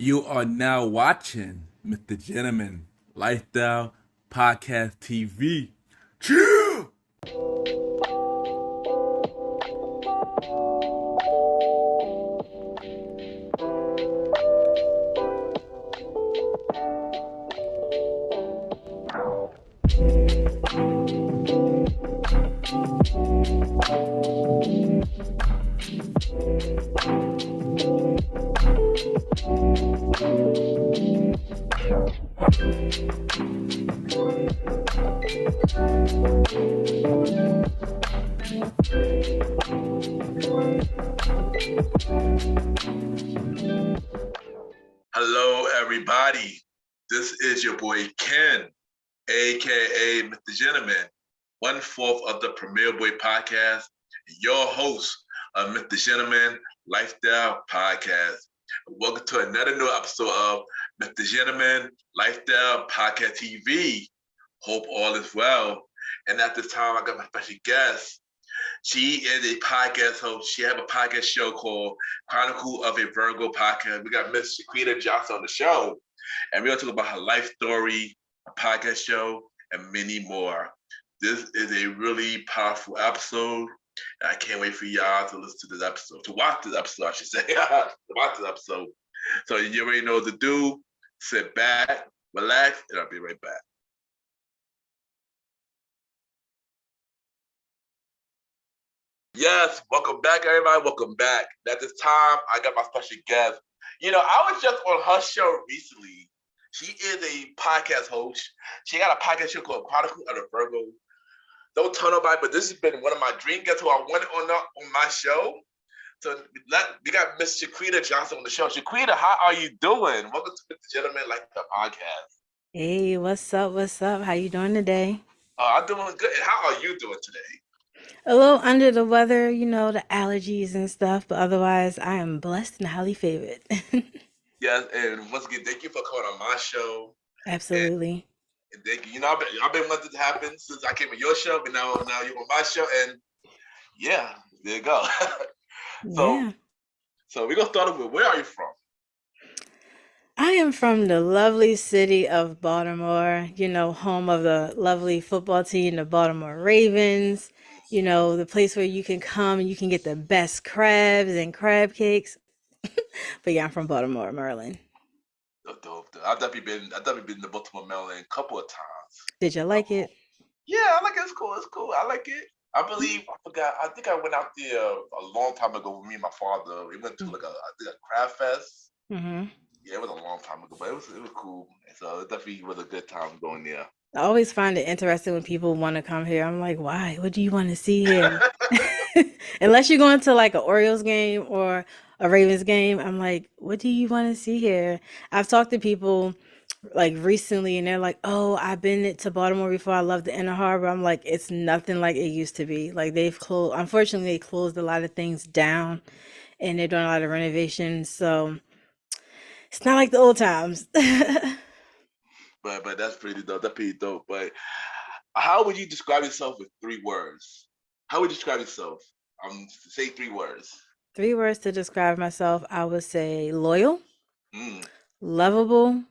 You are now watching MrGentleman Lifestyle Podcast TV. Chill! Hello, everybody. This is your boy Ken, aka MrGentleman, 1/4 of the Premier Boy Podcast, your host of MrGentleman Lifestyle Podcast. Welcome to another new episode of MrGentleman Lifestyle Podcast TV. Hope all is well. And at this time, I got my special guest. She is a podcast host. She has a podcast show called Chronicles of a Virgo podcast. We got Miss Chiquita Johnson on the show, and we're going to talk about her life story, a podcast show, and many more. This is a really powerful episode, and I can't wait for y'all to listen to this episode, to watch this episode, I should say, to watch this episode. So you already know what to do. Sit back, relax, and I'll be right back. Yes, welcome back, everybody. Welcome back. At this time, I got my special guest. I was just on her show recently. She is a podcast host. She got a podcast show called Chronicles of the Virgo. Don't tell nobody, but this has been one of my dream guests who I wanted on my show. So we got Miss Chiquita Johnson on the show. Chiquita, how are you doing? Welcome to MrGentleman Like the Podcast. Hey, what's up? What's up? How you doing today? I'm doing good. And how are you doing today? A little under the weather, the allergies and stuff, but otherwise I am blessed and highly favored. Yes, and once again, thank you for coming on my show. Absolutely. And thank you. I've been wanting to happen since I came on your show, but now you're on my show, and yeah, there you go. Yeah. So we're gonna start with, where are you from? I am from the lovely city of Baltimore, home of the lovely football team, the Baltimore Ravens, the place where you can come and you can get the best crabs and crab cakes. But yeah, I'm from Baltimore, Maryland. Dope. I've definitely been to Baltimore, Maryland a couple of times. Did you like it? Yeah, I like it. It's cool. I like it. I forgot. I think I went out there a long time ago with me and my father. We went to I think a crab fest. Mm-hmm. Yeah, it was a long time ago, but it was cool. So it definitely was a good time going there. I always find it interesting when people want to come here. I'm like, why? What do you want to see here? Unless you're going to like an Orioles game or a Ravens game, I'm like, what do you want to see here? I've talked to people like recently and they're like, oh, I've been to Baltimore before. I love the Inner Harbor. I'm like, it's nothing like it used to be. Like unfortunately, they closed a lot of things down and they're doing a lot of renovations. So it's not like the old times. But that's pretty dope. That's pretty dope. But how would you describe yourself with 3 words? How would you describe yourself? Say 3 words. 3 words to describe myself. I would say loyal, lovable,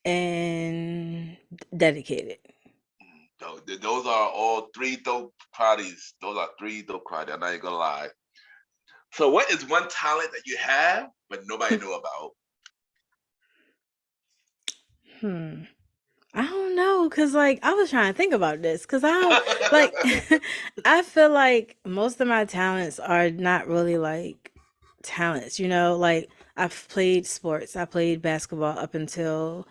and dedicated. Those are all 3 dope qualities. Those are 3 dope qualities. I'm not even gonna lie. So what is one talent that you have but nobody knew about? I don't know, cause like I was trying to think about this, cause I don't like. I feel like most of my talents are not really like talents. Like I've played sports. I played basketball up until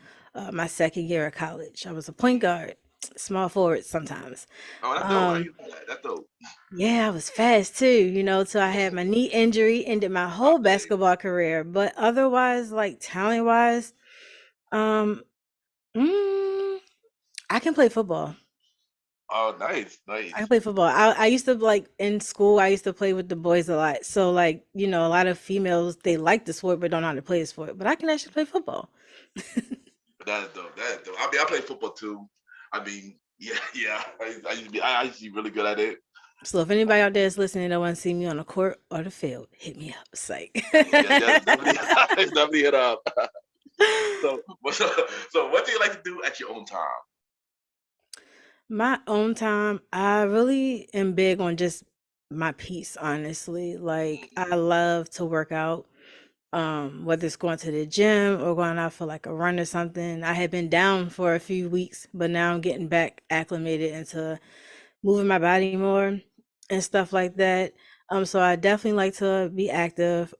my second year of college. I was a point guard, small forward sometimes. Oh, that's dope. How you know that? That's dope. Yeah, I was fast too. Till I had my knee injury, ended my whole basketball career. But otherwise, like talent wise, um. I can play football. Oh, nice. I can play football. I used to like in school, I used to play with the boys a lot. So like, a lot of females, they like the sport but don't know how to play the sport. But I can actually play football. That is dope. I play football too. Yeah. I used to be really good at it. So if anybody out there is listening that want to see me on the court or the field, hit me up. Psych. Yeah, definitely hit up. So, so what do you like to do at your own time? My own time, I really am big on just my peace, honestly. Like Mm, I love to work out. Whether it's going to the gym or going out for like a run or something. I had been down for a few weeks, but now I'm getting back acclimated into moving my body more and stuff like that. So I definitely like to be active.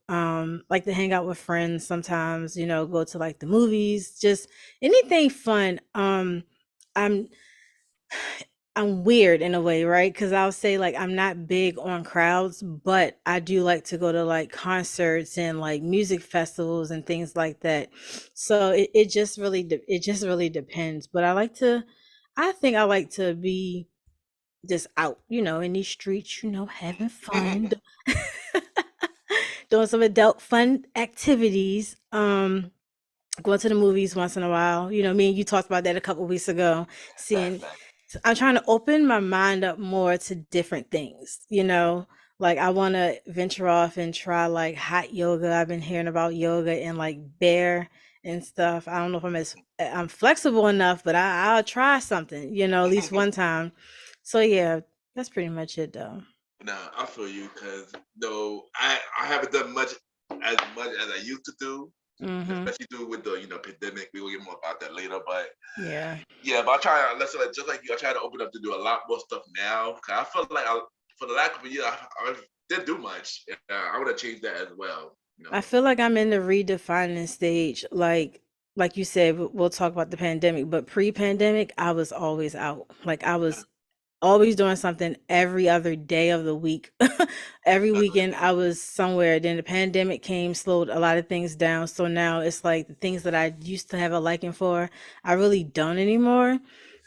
Like to hang out with friends sometimes, go to like the movies, just anything fun. I'm I'm weird in a way, right? Because I'll say like I'm not big on crowds, but I do like to go to like concerts and like music festivals and things like that. So it just really depends. But I think I like to be just out, in these streets, having fun, doing some adult fun activities. Going to the movies once in a while. Me and you talked about that a couple weeks ago. fact, Seeing, fact. I'm trying to open my mind up more to different things. Like I want to venture off and try like hot yoga. I've been hearing about yoga and like bear and stuff. I don't know if I'm flexible enough, but I'll try something. At least one time. So yeah, that's pretty much it though. Nah, I feel you because no, I haven't done much as I used to do, Mhm. especially do with the pandemic. We will get more about that later, but Yeah. yeah, but I try. Let's say like, just like you, I try to open up to do a lot more stuff now. Cause I feel like for the lack of a year, I didn't do much. I would have changed that as well. I feel like I'm in the redefining stage. Like you said, we'll talk about the pandemic, but pre-pandemic, I was always out. Like I was always doing something every other day of the week. Every weekend I was somewhere. Then the pandemic came, slowed a lot of things down. So now it's like the things that I used to have a liking for, I really don't anymore.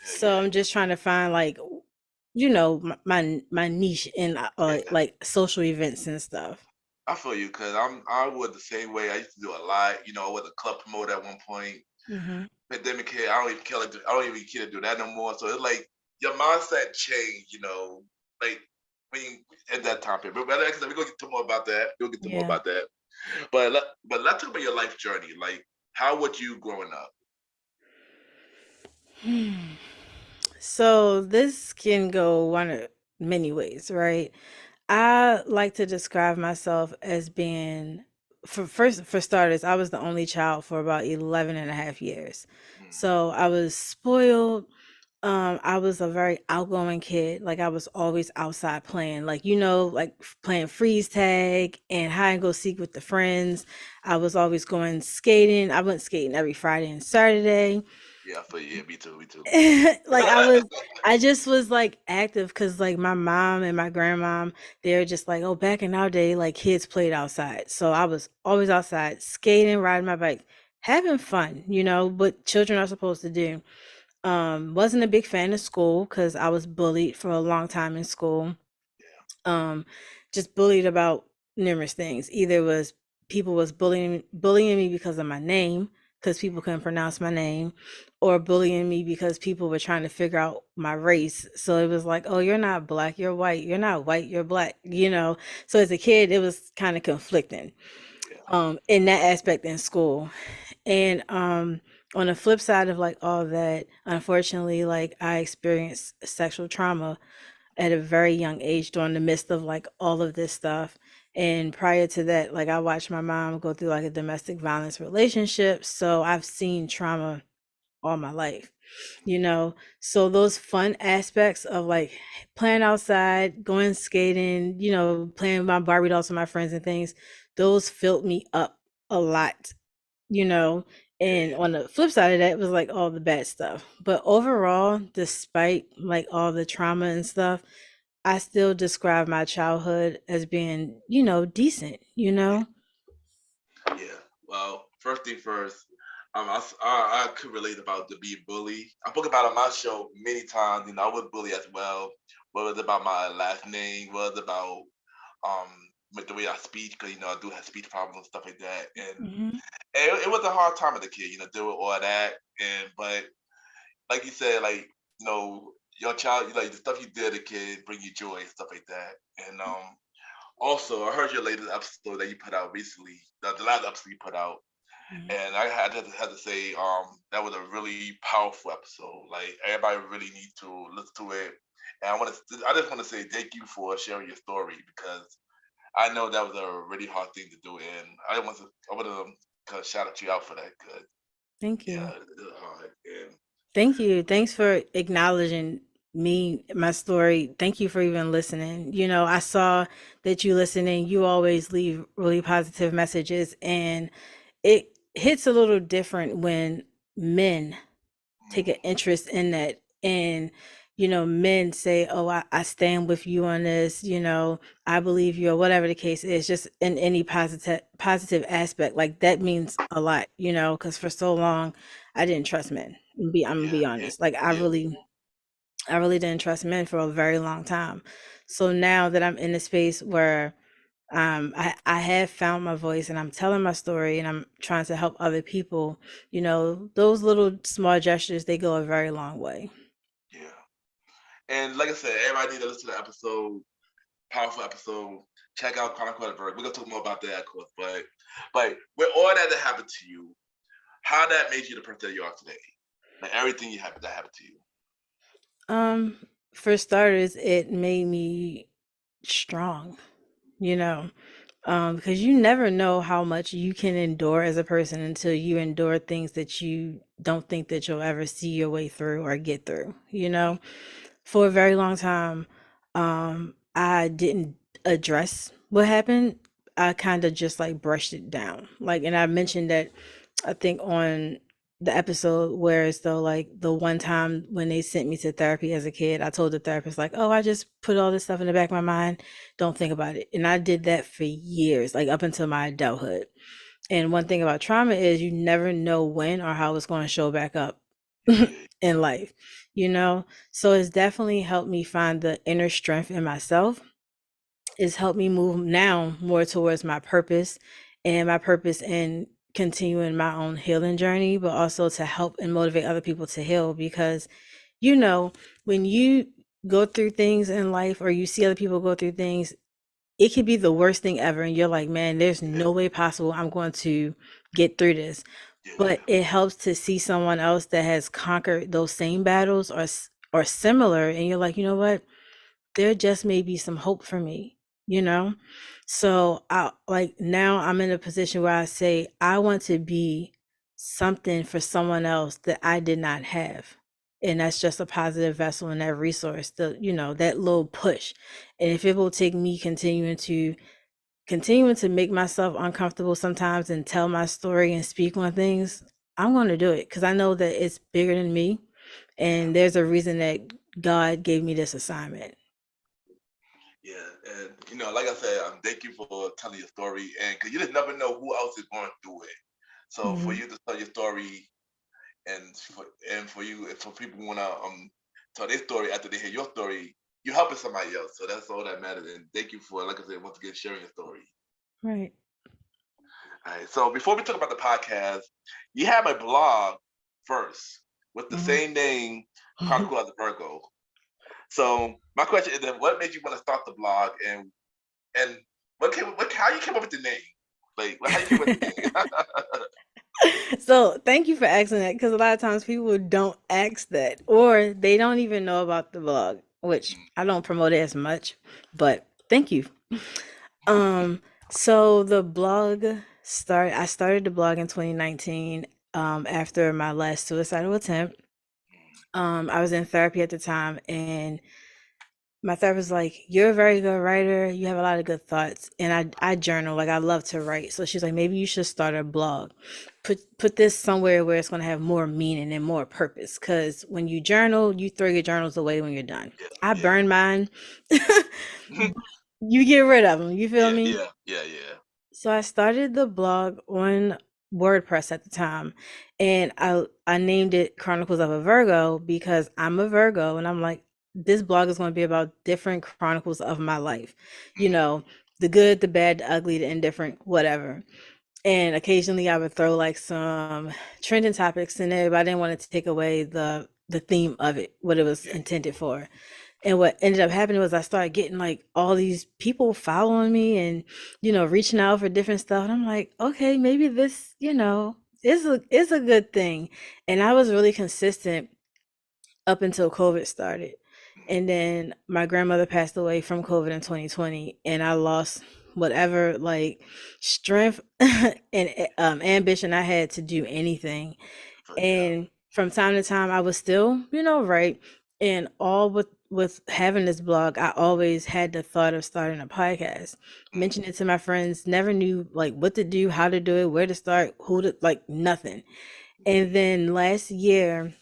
Yeah, So I'm just trying to find like, my niche in yeah. like social events and stuff. I feel you because I was the same way. I used to do a lot. I was a club promoter at one point. Hmm. Pandemic hit. I don't even care. I don't even care to do that no more. So it's like your mindset changed. Like when you, at that time period. But like I said, we're gonna get to more about that. We'll get to more Yeah. about that. But let's talk about your life journey. Like how was you growing up? Hmm. So this can go one of many ways, right? I like to describe myself as being, for starters, I was the only child for about 11 and a half years. Mm, So I was spoiled. I was a very outgoing kid. Like I was always outside playing, like like playing freeze tag and hide and go seek with the friends. I was always going skating. I went skating every Friday and Saturday. yeah, I feel you. Yeah, me too. Me too. Like I just was like active because like my mom and my grandmom, they're just like, oh, back in our day, like kids played outside. So I was always outside skating, riding my bike, having fun, what children are supposed to do. Wasn't a big fan of school because I was bullied for a long time in school. um just bullied about numerous things. Either it was people was bullying me because of my name, because people couldn't pronounce my name, or bullying me because people were trying to figure out my race. So it was like, oh, you're not black, you're white, you're not white, you're black, so as a kid it was kind of conflicting Yeah, in that aspect in school. And on the flip side of like all that, unfortunately, like I experienced sexual trauma at a very young age during the midst of like all of this stuff. And prior to that, like I watched my mom go through like a domestic violence relationship. So I've seen trauma all my life, So those fun aspects of like playing outside, going skating, playing with my Barbie dolls with my friends and things, those filled me up a lot, you know. yeah, And yeah. on the flip side of that was like all the bad stuff. But overall, despite like all the trauma and stuff, I still describe my childhood as being, decent, Yeah. Well, first thing first, I could relate about the being bully. I spoke about it on my show many times. I was bullied as well. Whether it's about my last name, whether it's about um with the way I speak, because I do have speech problems and stuff like that. Hmm. And it was a hard time as a kid, deal with all that. And but like you said, like your child, like the stuff you did as a kid, bring you joy and stuff like that. And also, I heard your latest episode that you put out recently, the last episode you put out. Mhm. And I had to say, that was a really powerful episode. Like everybody really need to listen to it. And I just want to say thank you for sharing your story because I know that was a really hard thing to do, and I want to kind of shout you out for that. Cause Thank yeah, you. it's hard. And Thank you. Thanks for acknowledging me, my story. Thank you for even listening. You know, I saw that you listening. You always leave really positive messages, and it hits a little different when men take an interest in that. And, you know, men say, oh, I stand with you on this, you know, I believe you, or whatever the case is, just in any positive aspect. Like that means a lot, you know, because for so long I didn't trust men. I'm gonna yeah, be yeah, honest. Like yeah, I really didn't trust men for a very long time. So now that I'm in a space where I have found my voice and I'm telling my story and I'm trying to help other people, you know, those little small gestures, they go a very long way. yeah. And like I said, everybody need to listen to the episode. Powerful episode. Check out Chronicles of Virgo. We're gonna talk more about that, of course. But with all that happened to you, how that made you the person that you are today? Like everything you have that happened to you. Um, for starters, it made me strong, you know, because you never know how much you can endure as a person until you endure things that you don't think that you'll ever see your way through or get through, you know. For a very long time, I didn't address what happened. I kind of just like brushed it down. Like, and I mentioned that I think on the episode where it's though like the one time when they sent me to therapy as a kid, I told the therapist like, "Oh, I just put all this stuff in the back of my mind. Don't think about it." And I did that for years, like up until my adulthood. And one thing about trauma is you never know when or how it's going to show back up Yeah, in life, you know? So it's definitely helped me find the inner strength in myself. It's helped me move now more towards my purpose and my purpose in continuing my own healing journey, but also to help and motivate other people to heal because, you know, when you go through things in life or you see other people go through things, it could be the worst thing ever. And you're like, man, there's yeah, no way possible I'm going to get through this. yeah, But it helps to see someone else that has conquered those same battles or similar. And you're like, you know what? There just may be some hope for me, you know? So I like now I'm in a position where I say I want to be something for someone else that I did not have. And that's just a positive vessel and that resource, the you know, that little push. And if it will take me continuing to make myself uncomfortable sometimes and tell my story and speak on things, I'm going to do it because I know that it's bigger than me. yeah, And there's a reason that God gave me this assignment. yeah. And like I said, thank you for telling your story, and because you just never know who else is going through it. So for Mhm. you to tell your story, and for people who wanna tell their story after they hear your story, you're helping somebody else. So that's all that matters. And thank you for, like I said, once again sharing your story. Right. All right. So before we talk about the podcast, you have a blog first with the Mhm. same name, Chronicle of the Virgo. So my question is, then, what made you want to start the blog, and how you came up with the name? Like, how you came up with the name? So thank you for asking that because a lot of times people don't ask that or they don't even know about the blog, which I don't promote it as much, but thank you. Um, so the blog I started the blog in 2019 after my last suicidal attempt. I was in therapy at the time and my therapist was like, "You're a very good writer. You have a lot of good thoughts." And I journal, like I love to write. So she's like, "Maybe you should start a blog. Put this somewhere where it's going to have more meaning and more purpose. Because when you journal, you throw your journals away when you're done. I Yeah, burn mine. yeah, You get rid of them. You feel yeah, me?" yeah, yeah, yeah. So I started the blog on WordPress at the time, and I named it Chronicles of a Virgo because I'm a Virgo, and I'm like, this blog is going to be about different chronicles of my life, you Mm, know, the good, the bad, the ugly, the indifferent, whatever. And occasionally I would throw like some trending topics in there, but I didn't want it to take away the theme of it, what it was yeah, intended for. And what ended up happening was I started getting like all these people following me and, reaching out for different stuff. And I'm like, okay, maybe this, is a good thing. And I was really consistent up until COVID started. Mhm. And then my grandmother passed away from COVID in 2020, and I lost whatever like strength and ambition I had to do anything. But yeah. And from time to time, I was still, right. And all with having this blog, I always had the thought of starting a podcast. Mhm. Mentioned it to my friends, never knew like what to do, how to do it, where to start, who to like nothing. And then last year,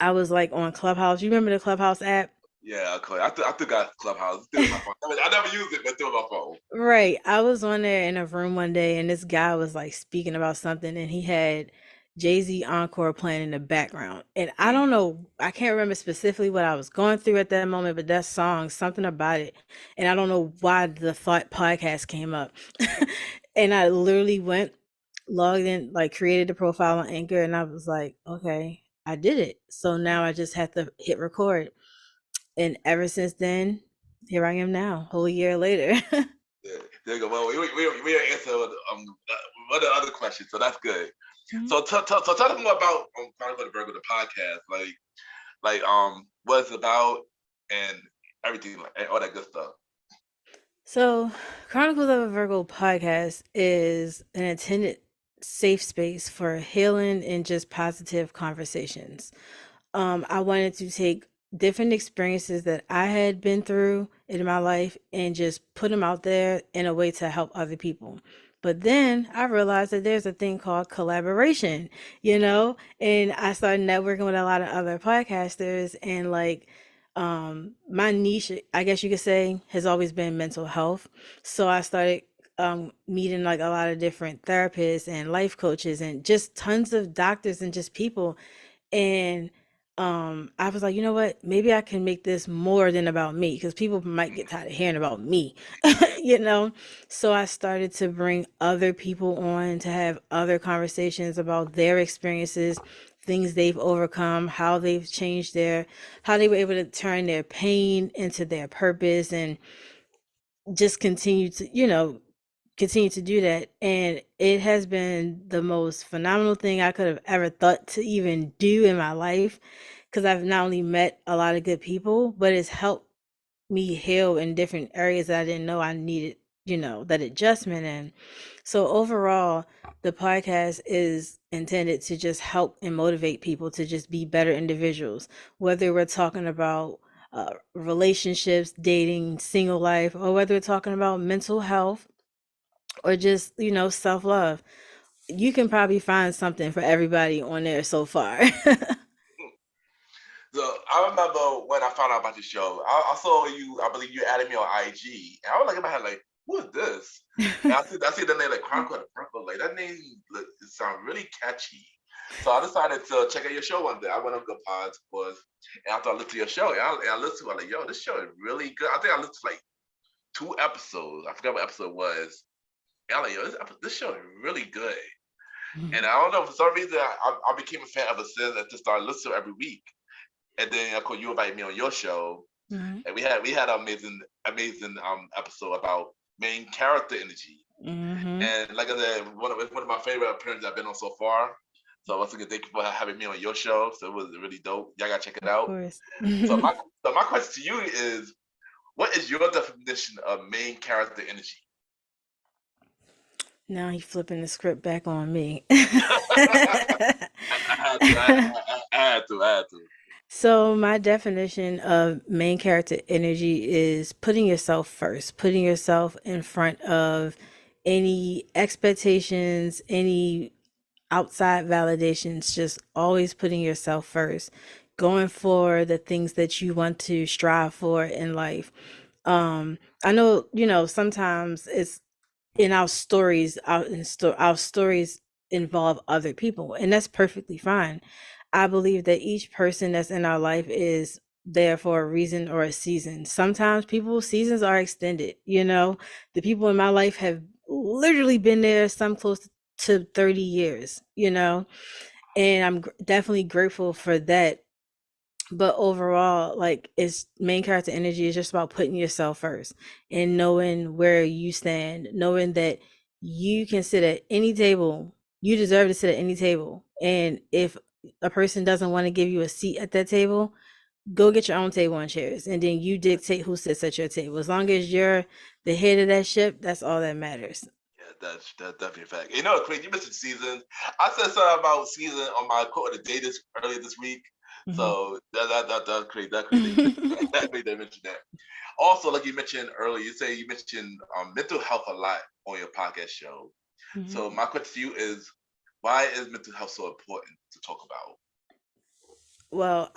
I was like on Clubhouse. You remember the Clubhouse app? Yeah, okay. I still got Clubhouse. Still in my phone. I never used it, but still in my phone. Right. I was on there in a room one day and this guy was like speaking about something and he had Jay-Z Encore playing in the background. And I don't Mhm. know, I can't remember specifically what I was going through at that moment, but that song, something about it. And I don't know why the thought podcast came up. And I literally went, logged in, like created the profile on Anchor, and I was like, okay, I did it. So now I just have to hit record. And ever since then, here I am now, whole year later. Yeah, there you go. Well, we answered one of the other questions, so that's good. Mhm. So tell us more about Chronicles of Virgo, the podcast, what it's about and everything, like, and all that good stuff. So, Chronicles of a Virgo podcast is an intended safe space for healing and just positive conversations. I wanted to take different experiences that I had been through in my life and just put them out there in a way to help other people. But then I realized that there's a thing called collaboration, and I started networking with a lot of other podcasters and like my niche, I guess you could say, has always been mental health. So I started meeting like a lot of different therapists and life coaches and just tons of doctors and just people. And I was like, you know what? Maybe I can make this more than about me because people might get tired of hearing about me, Yeah. you know? So I started to bring other people on to have other conversations about their experiences, things they've overcome, how they've changed how they were able to turn their pain into their purpose and just continue to do that. And it has been the most phenomenal thing I could have ever thought to even do in my life because I've not only met a lot of good people, but it's helped me heal in different areas that I didn't know I needed, that adjustment in. So overall, the podcast is intended to just help and motivate people to just be better individuals, whether we're talking about relationships, dating, single life, or whether we're talking about mental health or just, self love. You can probably find something for everybody on there so far. So I remember when I found out about the show, I saw you. I believe you added me on IG, and I was like in my head, like, "Who is this?" And I see the name like Chronicle of Virgo, like that name. It sounds really catchy. So I decided to check out your show one day. I went on Good Pods, of course, and after I listened to your show, and I listened to it, like, "Yo, this show is really good." I think I listened to like 2 episodes. I forgot what episode it was. And I'm like, "Yo, this show is really good." And I don't know, for some reason, I became a fan ever since. I just started listening to it every week. And then of course you invited me on your show, Mhm. and we had an amazing episode about main character energy. Mhm. And like I said, one of my favorite appearances I've been on so far. So once again, thank you for having me on your show. So it was really dope. Y'all gotta check it Of out. course. So my question to you is, what is your definition of main character energy? Now he flipping the script back on me. I had to. I had to. I had to. So my definition of main character energy is putting yourself first, putting yourself in front of any expectations, any outside validations, just always putting yourself first, going for the things that you want to strive for in life. I know, sometimes it's in our stories, our stories involve other people, and that's perfectly fine. I believe that each person that's in our life is there for a reason or a season. Sometimes people's seasons are extended, The people in my life have literally been there some close to 30 years, and I'm definitely grateful for that. But overall, like it's main character energy is just about putting yourself first and knowing where you stand, knowing that you can sit at any table, you deserve to sit at any table. And if a person doesn't want to give you a seat at that table, go get your own table and chairs, and then you dictate who sits at your table. As long as you're the head of that ship, that's all that matters. Yeah, that's definitely a fact. You know, Craig, you mentioned seasons. I said something about season on my quote of the day earlier this week. Mhm. So that's crazy. That's crazy. That you mentioned that. That crazy that you mentioned that. Also, like you mentioned earlier, you mentioned mental health a lot on your podcast show. Mhm. So my question to you is, why is mental health so important to talk about? Well,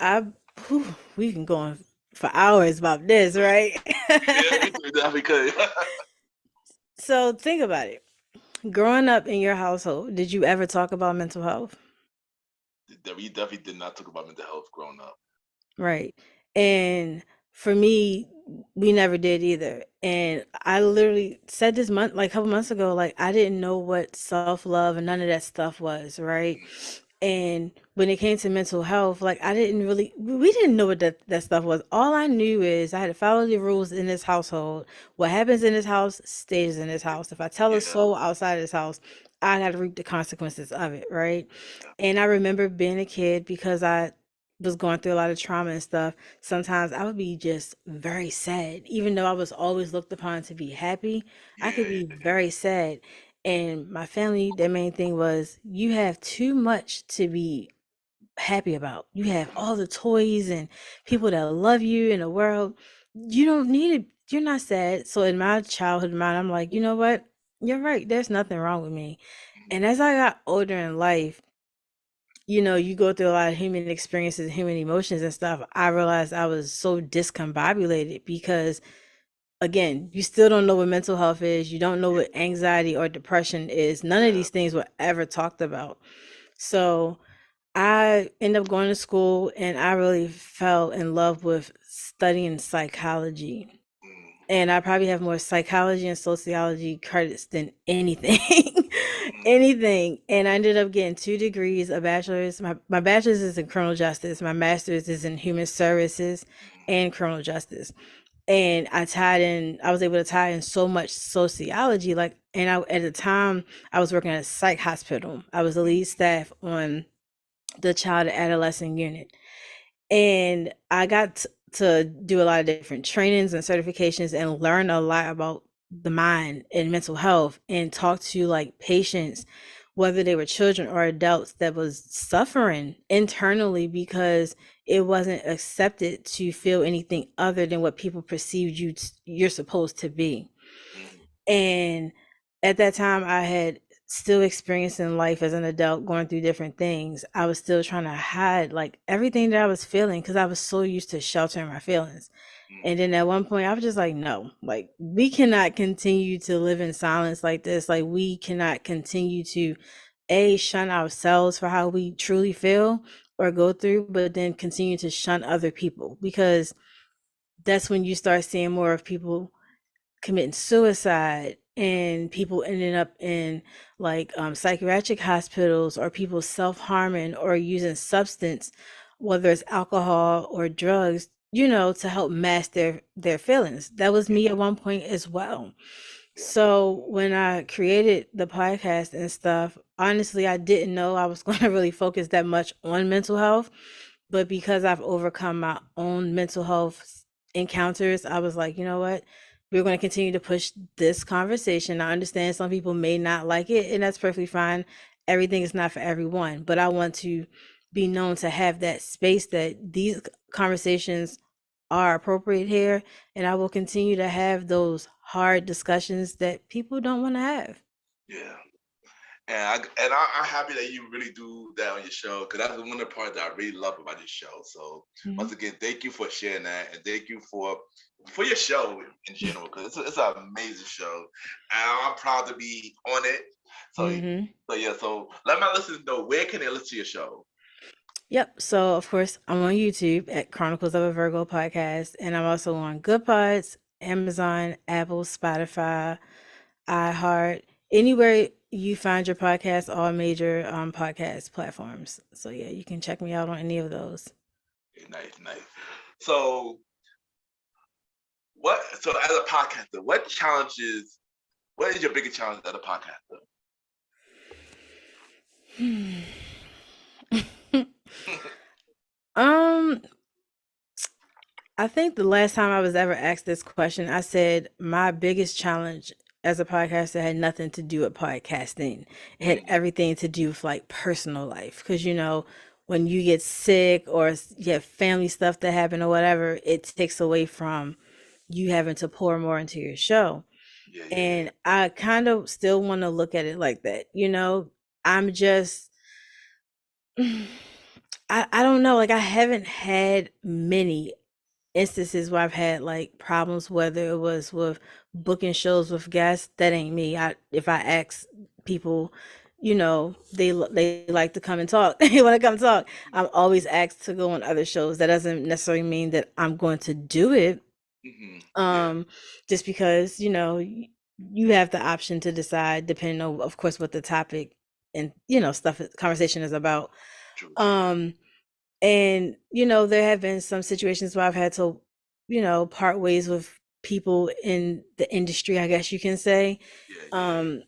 we can go on for hours about this, right? Yeah, we definitely could. So think about it. Growing up in your household, did you ever talk about mental health? We definitely did not talk about mental health growing up. Right. And for me, we never did either. And I literally said this month, like a couple months ago, like I didn't know what self-love and none of that stuff was, right? And when it came to mental health, like I didn't really, we didn't know what that stuff was. All I knew is I had to follow the rules in this household. What happens in this house stays in this house. If I tell a Yeah, soul outside of this house, I got to reap the consequences of it, right? yeah, And I remember being a kid because I was going through a lot of trauma and stuff. Sometimes I would be just very sad, even though I was always looked upon to be happy. I could yeah, be very sad. And my family, their main thing was, you have too much to be happy about. You have mm, all the toys and people that love you in the world. You don't need it. You're not sad. So in my childhood mind, I'm like, you know what? You're right. There's nothing wrong with me. mm, And as I got older in life, you go through a lot of human experiences, human emotions and stuff. I realized I was so discombobulated because, again, you still don't know what mental health is. You don't know what anxiety or depression is. None of yeah, these things were ever talked about. So I ended up going to school and I really fell in love with studying psychology. mm, And I probably have more psychology and sociology credits than anything. mm, Anything. And I ended up getting 2 degrees, a bachelor's. My bachelor's is in criminal justice. My master's is in human services and criminal justice. And I was able to tie in so much sociology. Like, and at the time, I was working at a psych hospital. I was the mm, lead staff on the child and adolescent unit. And I got to do a lot of different trainings and certifications and learn a lot about the mind and mental health and talk to like patients, whether they were children or adults that was suffering internally because it wasn't accepted to feel anything other than what people perceived you're supposed to be. mm, And at that time, I had still experiencing life as an adult, going through different things. I was still trying to hide like everything that I was feeling because I was so used to sheltering my feelings. mm, And then at one point, I was just like, no, like we cannot continue to live in silence like this. Like we cannot continue to shun ourselves for how we truly feel or go through, but then continue to shun other people because that's when you start seeing more of people committing suicide and people ending up in like psychiatric hospitals or people self-harming or using substance, whether it's alcohol or drugs, to help mask their feelings. That was me at one point as well. yeah, So when I created the podcast and stuff, honestly, I didn't know I was going to really focus that much on mental health. But because I've overcome my own mental health encounters, I was like, you know what? We're going to continue to push this conversation. I understand some people may not like it, and that's perfectly fine. Everything is not for everyone, but I want to be known to have that space that these conversations are appropriate here, and I will continue to have those hard discussions that people don't want to have. yeah. I'm happy that you really do that on your show because that's one of the parts that I really love about your show. So Mhm. once again, thank you for sharing that, and thank you for your show in general because it's an amazing show, and I'm proud to be on it. So Mhm. yeah, so let my listeners know where can they listen to your show. Yep. So of course I'm on YouTube at Chronicles of a Virgo podcast, and I'm also on Good Pods, Amazon, Apple, Spotify, iHeart, anywhere you find your podcast, all major podcast platforms. So yeah, you can check me out on any of those. Nice, nice. So what? So as a podcaster, what challenges? What is your biggest challenge as a podcaster? Um, I think the last time I was ever asked this question, I said my biggest challenge as a podcaster had nothing to do with podcasting. It had Mm, everything to do with like personal life. Because, when you get sick or you have family stuff that happen or whatever, it takes away from you having to pour more into your show. yeah, yeah, yeah, And I kind of still want to look at it like that. I'm just, I don't know. Like, I haven't had many instances where I've had like problems, whether it was with booking shows with guests. That ain't me. If I ask people, they like to come and talk. They want to come talk. I'm always asked to go on other shows. That doesn't necessarily mean that I'm going to do it. yeah. Um, just because you have the option to decide, depending on, of course, what the topic and stuff conversation is about. True, true. Um, and, there have been some situations where I've had to, part ways with people in the industry, I guess you can say. Yeah, yeah, yeah. Um,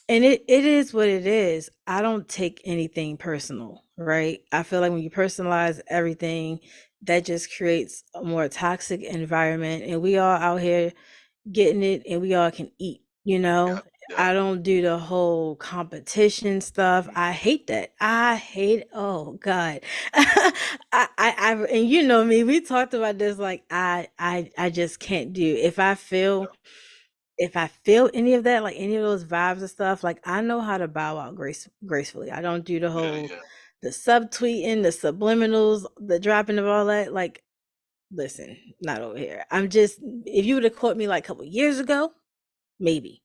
and it is what it is. I don't take anything personal, right? I feel like when you personalize everything, that just creates a more toxic environment. And we all out here getting it and we all can eat, Yep, yep. I don't do the whole competition stuff. I hate that. I hate, oh God. And you know me, we talked about this, like I just can't do. If I feel any of that, like any of those vibes and stuff, like I know how to bow out gracefully. I don't do the Yeah, whole yeah. the subtweeting, the subliminals, the dropping of all that. Like, listen, not over here. If you would have caught me like a couple years ago, maybe,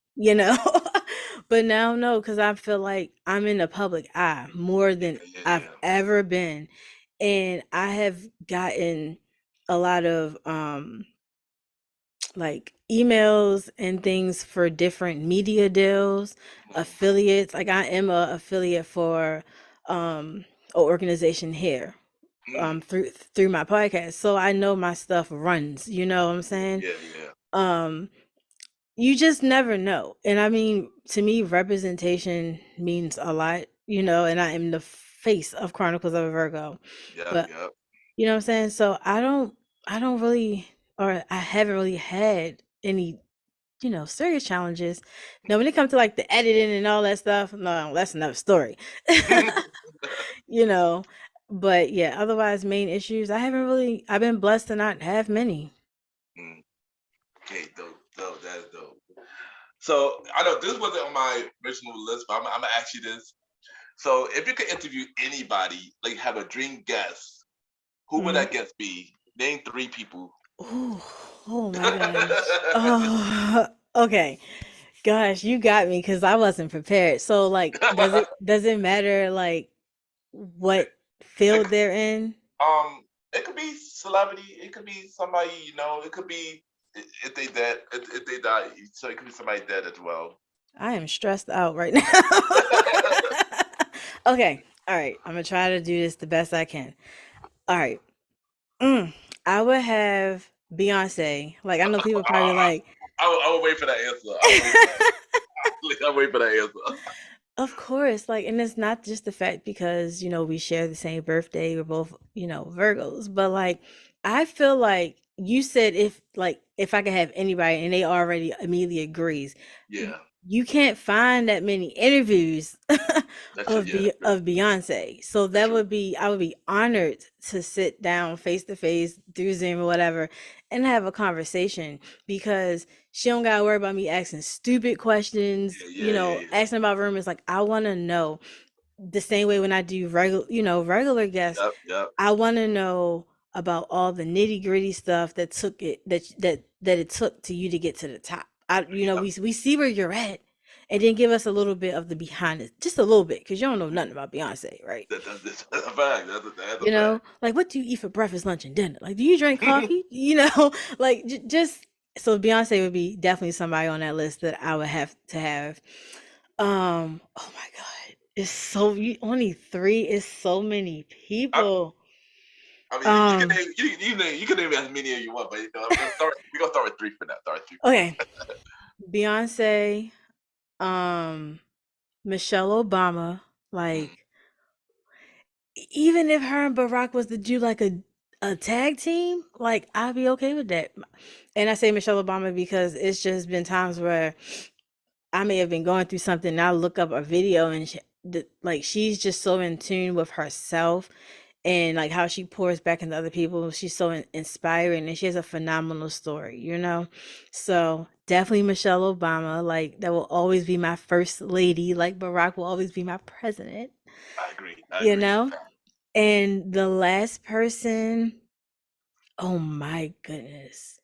but now no, because I feel like I'm in the public eye more than Yeah, yeah, I've yeah. ever been. And I have gotten a lot of like emails and things for different media deals, affiliates. Like, I am a affiliate for an organization here Mm, through my podcast. So I know my stuff runs, you know what I'm saying? yeah, yeah. Um you just never know. And I mean, to me, representation means a lot, and I am the face of Chronicles of a Virgo. Yep, But yep. you know what I'm saying? So I don't really, or I haven't really had any, serious challenges. Now, when it comes to like the editing and all that stuff, no, that's another story. you know. But yeah, otherwise main issues, I've been blessed to not have many. Mm, okay, dope, dope. That's dope. So I know this wasn't on my original list, but I'm gonna ask you this. So if you could interview anybody, like have a dream guest, who would Mhm. that guest be? Name three people. Oh my gosh. Oh, okay. Gosh, you got me because I wasn't prepared. So, like, does it matter like what It field they're in? it could be celebrity. It could be somebody you know. It could be if they dead. If they die, so it could be somebody dead as well. I am stressed out right now. Okay, all right. I'm gonna try to do this the best I can. All right. Mm, I would have Beyonce. Like, I know people probably like, I will wait for that answer. I will wait for that. I'll wait for that answer. of course, like, and it's not just the fact because, we share the same birthday, we're both, Virgos, but like, I feel like you said, if I could have anybody and they already immediately agrees, Yeah, you can't find that many interviews that's true. Yeah, that's true. of Beyonce. So That's that true. would be I would be honored to sit down face to face through Zoom or whatever and have a conversation, because she don't gotta worry about me asking stupid questions, Yeah, yeah, yeah, yeah. asking about rumors. Like, I wanna know the same way when I do regular guests. Yep, yep. I wanna know about all the nitty-gritty stuff that it took to you to get to the top. Yep. We see where you're at, and then give us a little bit of the behind it, just a little bit, because you don't know nothing about Beyonce, right? That's a fact. That's a fact. Like, what do you eat for breakfast, lunch, and dinner? Like, do you drink coffee? Like, just so Beyonce would be definitely somebody on that list that I would have to have. Oh my God, only three is so many I, people. I mean, you can Um, name you can name as many as you want, but we're gonna start with three for now. Start with three for okay. now. Beyonce, um, Michelle Obama, Mm, like even if her and Barack was to do like a tag team, like I'd be okay with that. And I say Michelle Obama because it's just been times where I may have been going through something and I look up a video and like she's just so in tune with herself and like how she pours back into other people. She's so inspiring and she has a phenomenal story, you know? So definitely Michelle Obama, like that will always be my first lady, like Barack will always be my president, I agree. I you agree. know? And the last person, oh my goodness.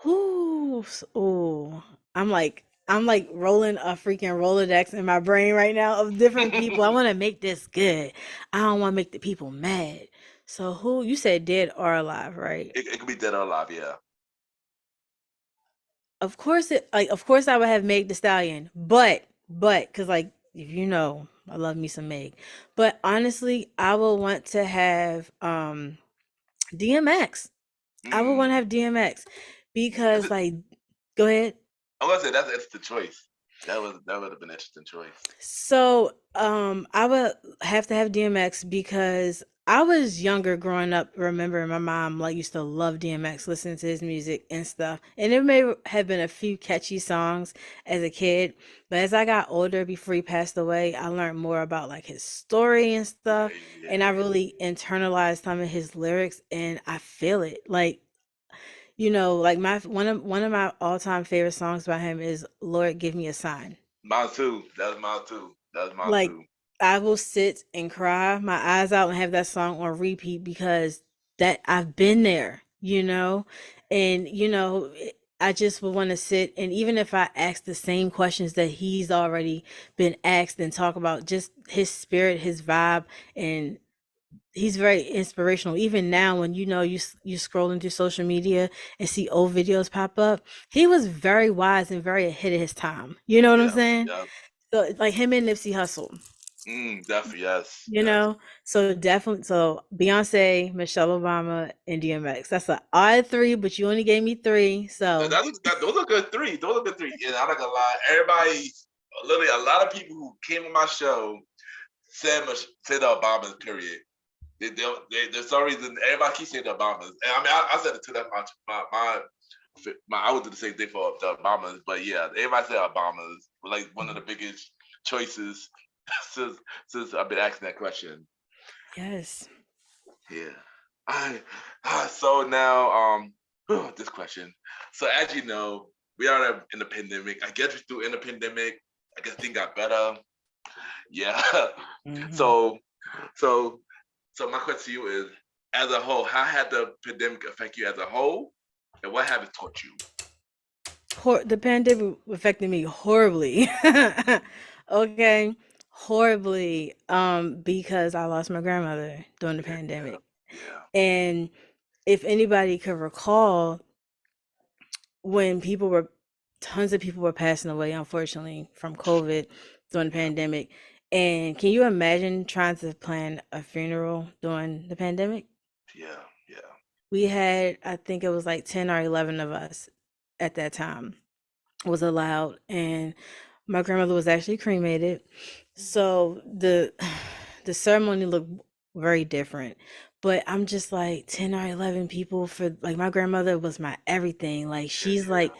Who? Oh, I'm like rolling a freaking Rolodex in my brain right now of different people. I want to make this good. I don't want to make the people mad. So who you said dead or alive, right? It could be dead or alive. Yeah. Of course I would have Meg the Stallion, but because like if you know I love me some Meg, but honestly I would want to have DMX. I would want to Mm. have DMX because like go ahead. I'm gonna say that's the choice. That would have been an interesting choice. So, I would have to have DMX because I was younger growing up. Remember, my mom like used to love DMX, listening to his music and stuff. And there may have been a few catchy songs as a kid, but as I got older, before he passed away, I learned more about like his story and Yeah, stuff, yeah, and I yeah. really internalized some of his lyrics, and I feel it. Like like my one of my all time favorite songs by him is "Lord, Give Me a Sign." Mine too. That was mine too. That was mine Like too. I will sit and cry my eyes out and have that song on repeat because that I've been there, and I just would want to sit and even if I ask the same questions that he's already been asked and talk about just his spirit, his vibe, and he's very inspirational. Even now, when you scrolling through social media and see old videos pop up, he was very wise and very ahead of his time. You know what I'm Yeah, saying? yeah. So like him and Nipsey Hussle. Definitely, yes, You yes. know, so definitely, so Beyonce, Michelle Obama, and DMX. That's an odd three, but you only gave me three, so Those are good three. Those are good three. And I'm not gonna lie, everybody, literally, a lot of people who came on my show said the Obamas. Period. There's some reason everybody keeps saying the Obamas, and I mean, I said it to them. I would do the same thing for the Obamas, but yeah, everybody said Obamas were like one of the biggest choices since I've been asking that question. yes. Yeah. I so now this question. So as you know, we are in the pandemic. I guess we're still in the pandemic. I guess things got better. Yeah. Hmm. so so so my question to you is, as a whole, how had the pandemic affect you as a whole, and what have it taught you? The pandemic affected me horribly. Okay, horribly. Because I lost my grandmother during the Yeah, yeah, pandemic, yeah, and if anybody could recall, when tons of people were passing away, unfortunately, from COVID during the yeah, pandemic. And can you imagine trying to plan a funeral during the pandemic? yeah, yeah, We had, I think it was like 10 or 11 of us at that time was allowed. And my grandmother was actually cremated. So the ceremony looked very different. But I'm just like 10 or 11 people for like my grandmother was my everything. Like yeah, she's yeah,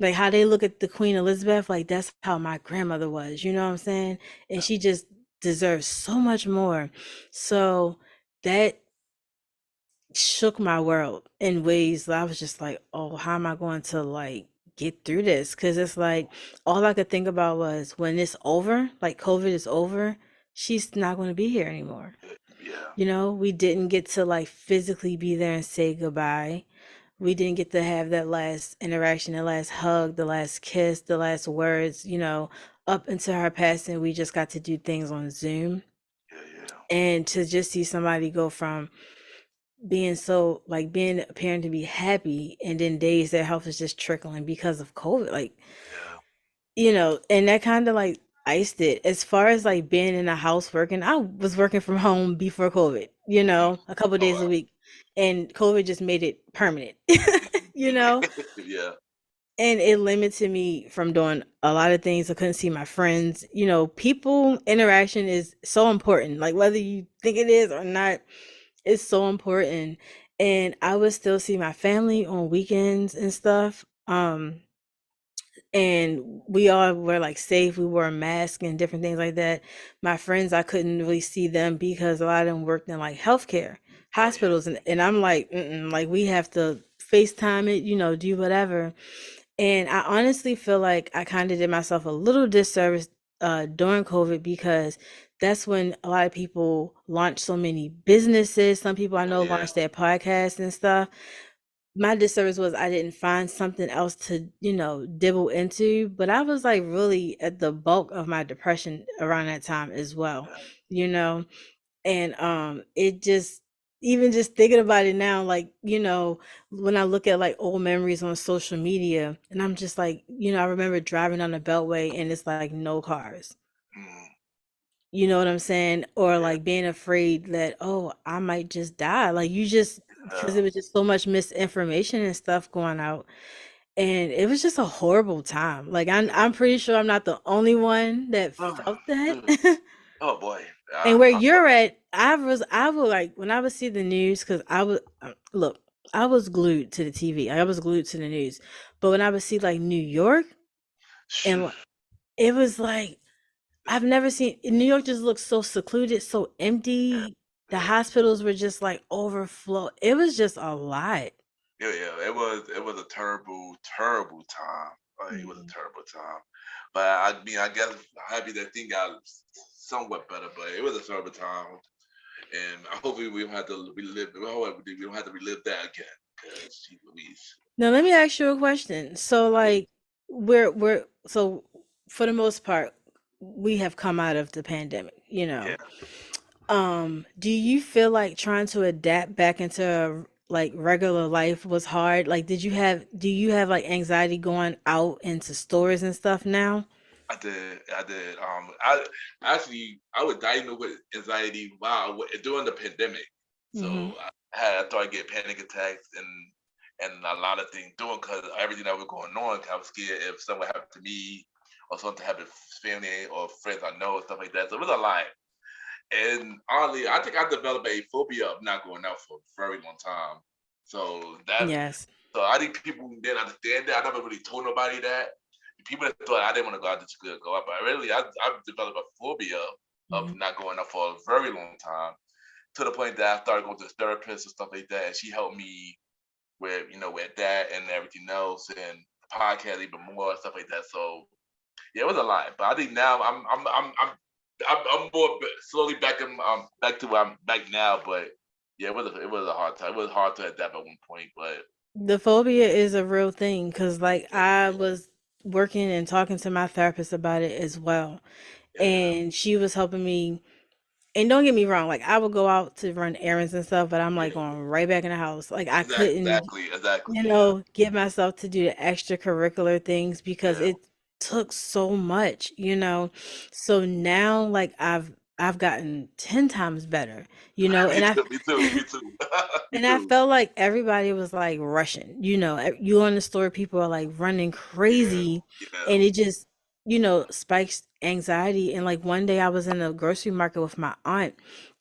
like how they look at the Queen Elizabeth, like that's how my grandmother was, you know what I'm saying? And yeah, she just deserves so much more. So that shook my world in ways that I was just like, oh, how am I going to like get through this? Because it's like all I could think about was when it's over, like COVID is over, she's not going to be here anymore. yeah, We didn't get to like physically be there and say goodbye. We didn't get to have that last interaction, the last hug, the last kiss, the last words, up until her passing, we just got to do things on Zoom. yeah, yeah, And to just see somebody go from being so like being appearing to be happy and then days their health is just trickling because of COVID. Like, yeah. and that kind of like iced it. As far as like being in the house working, I was working from home before COVID, Mm. a couple Oh days a week. And COVID just made it permanent, you know? wow. Yeah. And it limited me from doing a lot of things. I couldn't see my friends. People interaction is so important. Like whether you think it is or not, it's so important. And I would still see my family on weekends and stuff. And we all were like safe. We wore a mask and different things like that. My friends, I couldn't really see them because a lot of them worked in like healthcare Oh yeah. hospitals, and I'm like, mm-mm, like we have to FaceTime it, do whatever. And I honestly feel like I kind of did myself a little disservice during COVID because that's when a lot of people launched so many businesses. Some people I Oh know yeah. launched their podcasts and stuff. My disservice was I didn't find something else to, dibble into, but I was like really at the bulk of my depression around that time as well, you know? And it just even just thinking about it now, like, when I look at like old memories on social media, and I'm just like, I remember driving on the beltway and it's like no cars. Mm, You know what I'm saying? Or yeah. like being afraid that, oh, I might just die. Like you just because Uh, it was just so much misinformation and stuff going out. And it was just a horrible time. Like I'm pretty sure I'm not the only one that oh, felt that. dude. Oh boy. And where I'm you're at, I would like when I would see the news because I would look, I was glued to the TV. I was glued to the news. But when I would see like New York and it was like I've never seen New York just looks so secluded, so empty. The yeah. hospitals were just like overflow. It was just a lot. Yeah, yeah, it was a terrible, terrible time. Like, it was a Mhm. terrible time. But I mean, I guess happy that thing got somewhat better. But it was a terrible time, and I hope we don't have to relive. I hope we don't have to relive that again. Cause geez Louise. Now let me ask you a question. So Yeah, like we're so for the most part we have come out of the pandemic, you know. yeah, Do you feel like trying to adapt back into like regular life was hard? Like do you have like anxiety going out into stores and stuff now? I did. I actually I was diagnosed with anxiety while during the pandemic. Mhm. So I started getting panic attacks and a lot of things doing because everything that was going on. 'Cause I was scared if something happened to me or something happened to family or friends I know and stuff like that. So it was a lot. And oddly, I think I developed a phobia of not going out for a very long time. So that Yes. so I think people didn't understand that. I never really told nobody that. People that thought I didn't want to go out just to go out, but really, I've developed a phobia of Mhm. not going out for a very long time to the point that I started going to the therapist and stuff like that. And she helped me with that and everything else, and the podcast even more and stuff like that. So yeah, it was a lot. But I think now I'm more slowly back to where I'm back now. But yeah, it was a hard time. It was hard to adapt at one point, but The phobia is a real thing because like yeah, I was working and talking to my therapist about it as well. yeah, And she was helping me. And don't get me wrong, like I would go out to run errands and stuff, but I'm like yeah. going right back in the house. Like I couldn't, Exactly. Yeah, get myself to do the extracurricular things because yeah. it took so much, you know. So now like I've gotten 10 times better, Me and I too. Me too. Me too. Me and I too. felt like everybody was like rushing, you on the store, people are like running Yeah, crazy, yeah, and it just, spikes anxiety. And like one day I was in a grocery market with my aunt,